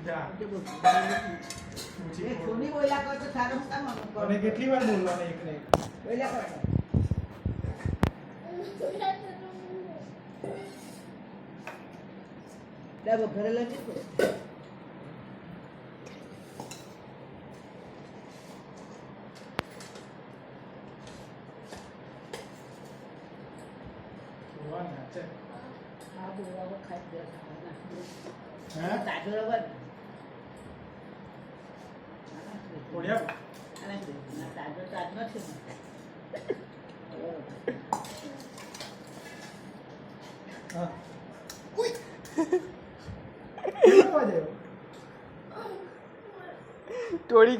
જા એ સોની બોલ્યા કરો તો સારું કામ કરો અને કેટલી વાર બોલવાના એકને એક બોલ્યા કરો ડબો ઘરે લઈ જતો બોલવાના છે હા બોલવા ખાઈ ગયા હે તાજો રવા બોલ્યા તાજો તાજો છે હા ઉઈ કેવો અવાજ આવ્યો તોડી